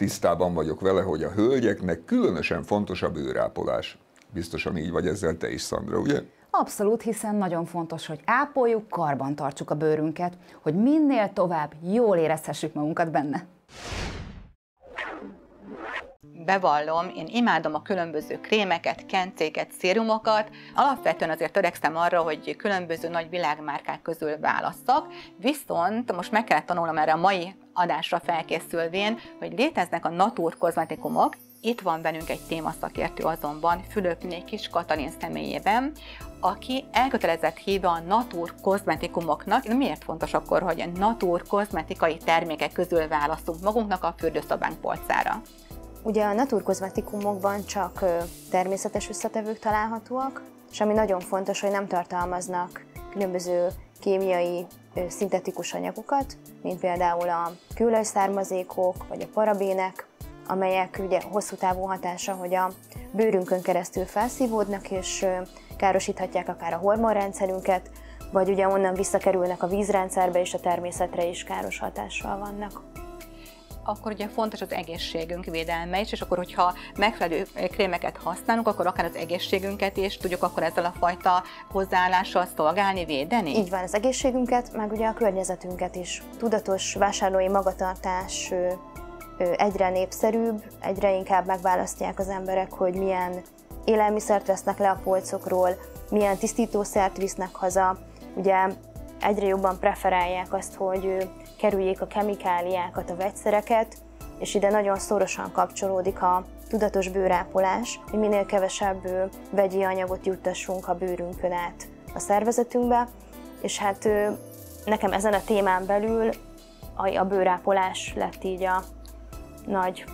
Tisztában vagyok vele, hogy a hölgyeknek különösen fontos a bőrápolás. Biztosan így vagy ezzel te is, Szandra, ugye? Abszolút, hiszen nagyon fontos, hogy ápoljuk, karban tartsuk a bőrünket, hogy minél tovább jól érezhessük magunkat benne. Bevallom, én imádom a különböző krémeket, kencéket, szérumokat. Alapvetően azért törekszem arra, hogy különböző nagy világmárkák közül válasszak, viszont most meg kellett tanulnom erre a mai adásra felkészülvén, hogy léteznek a natur kozmetikumok. Itt van velünk egy témaszakértő azonban, Fülöpné Kis Katalin személyében, aki elkötelezett híve a natur kozmetikumoknak. Miért fontos akkor, hogy a natur kozmetikai termékek közül választunk magunknak a fürdőszobánk polcára? Ugye a naturkozmetikumokban csak természetes összetevők találhatóak, és ami nagyon fontos, hogy nem tartalmaznak különböző kémiai, szintetikus anyagokat, mint például a kőolaj-származékok vagy a parabének, amelyek ugye hosszú távú hatása, hogy a bőrünkön keresztül felszívódnak, és károsíthatják akár a hormonrendszerünket, vagy ugye onnan visszakerülnek a vízrendszerbe, és a természetre is káros hatással vannak. Akkor ugye fontos az egészségünk védelme is, és akkor, hogyha megfelelő krémeket használunk, akkor akár az egészségünket is tudjuk akkor ezzel a fajta hozzáállással szolgálni, védeni? Így van, az egészségünket, meg ugye a környezetünket is. Tudatos vásárlói magatartás egyre népszerűbb, egyre inkább megválasztják az emberek, hogy milyen élelmiszert vesznek le a polcokról, milyen tisztítószert visznek haza. Ugye egyre jobban preferálják azt, hogy kerüljék a kemikáliákat, a vegyszereket, és ide nagyon szorosan kapcsolódik a tudatos bőrápolás, hogy minél kevesebb vegyi anyagot juttassunk a bőrünkön át a szervezetünkbe, és hát nekem ezen a témán belül a bőrápolás lett így a nagy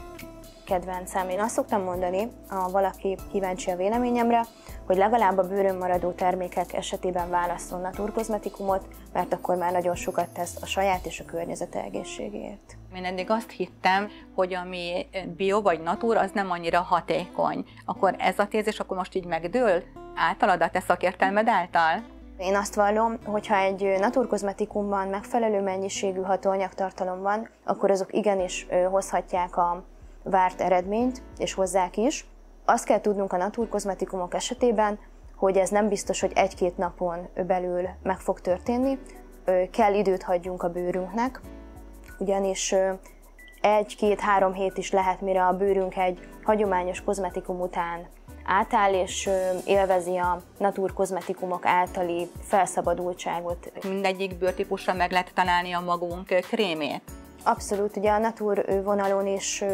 kedvencem. Én azt szoktam mondani, ha valaki kíváncsi a véleményemre, hogy legalább a bőrön maradó termékek esetében válasszon naturkozmetikumot, mert akkor már nagyon sokat tesz a saját és a környezete egészségéért. Én eddig azt hittem, hogy ami bio vagy natur, az nem annyira hatékony. Akkor ez a tézis akkor most így megdől általad, a te szakértelmed által? Én azt vallom, hogy ha egy naturkozmetikumban megfelelő mennyiségű hatóanyagtartalom van, akkor azok igenis hozhatják a várt eredményt, és hozzák is. Azt kell tudnunk a naturkozmetikumok esetében, hogy ez nem biztos, hogy egy-két napon belül meg fog történni. Kell időt hagyjunk a bőrünknek, ugyanis 1-2-3 hét is lehet, mire a bőrünk egy hagyományos kozmetikum után átáll, és élvezi a naturkozmetikumok általi felszabadultságot. Mindegyik bőrtípusra meg lehet találni a magunk krémét? Abszolút, ugye a natur vonalon is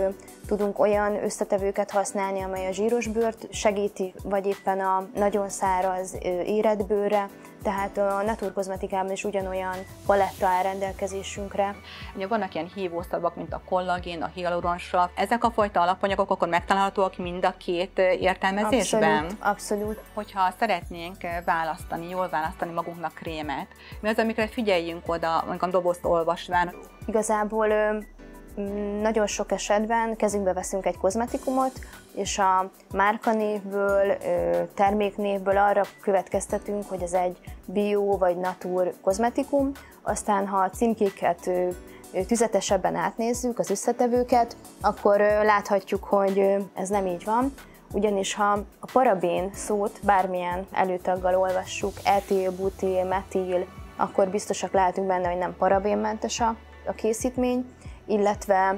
tudunk olyan összetevőket használni, amely a zsíros bőrt segíti, vagy éppen a nagyon száraz, érett bőrre, tehát a naturkozmetikában is ugyanolyan paletta áll rendelkezésünkre. Ugye vannak ilyen hívószavak, mint a kollagén, a hialuronsav. Ezek a fajta alapanyagok akkor megtalálhatóak mind a két értelmezésben? Abszolút, abszolút. Hogyha szeretnénk választani, jól választani magunknak krémet, mi az, amikre figyeljünk oda, mondjuk a dobozt olvasván? Igazából nagyon sok esetben kezünkbe veszünk egy kozmetikumot, és a márkanévből, terméknévből arra következtetünk, hogy ez egy bio vagy natur kozmetikum, aztán ha a címkéket tüzetesebben átnézzük, az összetevőket, akkor láthatjuk, hogy ez nem így van. Ugyanis ha a parabén szót bármilyen előtaggal olvassuk, etil, butil, metil, akkor biztosak lehetünk benne, hogy nem parabénmentes a készítmény, illetve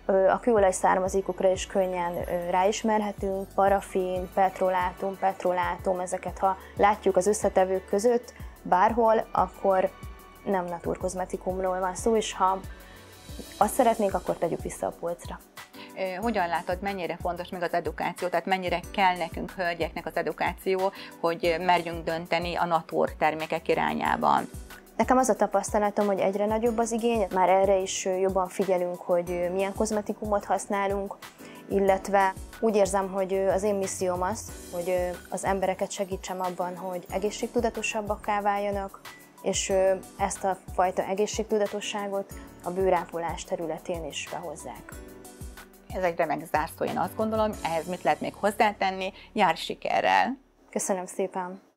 a kőolaj származékokra is könnyen ráismerhetünk, parafin, petrolátum, ezeket ha látjuk az összetevők között bárhol, akkor nem naturkozmetikumról van szó, és ha azt szeretnénk, akkor tegyük vissza a polcra. Hogyan látod, mennyire fontos még az edukáció, tehát mennyire kell nekünk, hölgyeknek az edukáció, hogy merjünk dönteni a natur termékek irányában? Nekem az a tapasztalatom, hogy egyre nagyobb az igény, már erre is jobban figyelünk, hogy milyen kozmetikumot használunk, illetve úgy érzem, hogy az én misszióm az, hogy az embereket segítsem abban, hogy egészségtudatosabbakká váljanak, és ezt a fajta egészségtudatosságot a bőrápolás területén is behozzák. Ez egy remek zárszó, én azt gondolom, ehhez mit lehet még hozzátenni, jár sikerrel! Köszönöm szépen!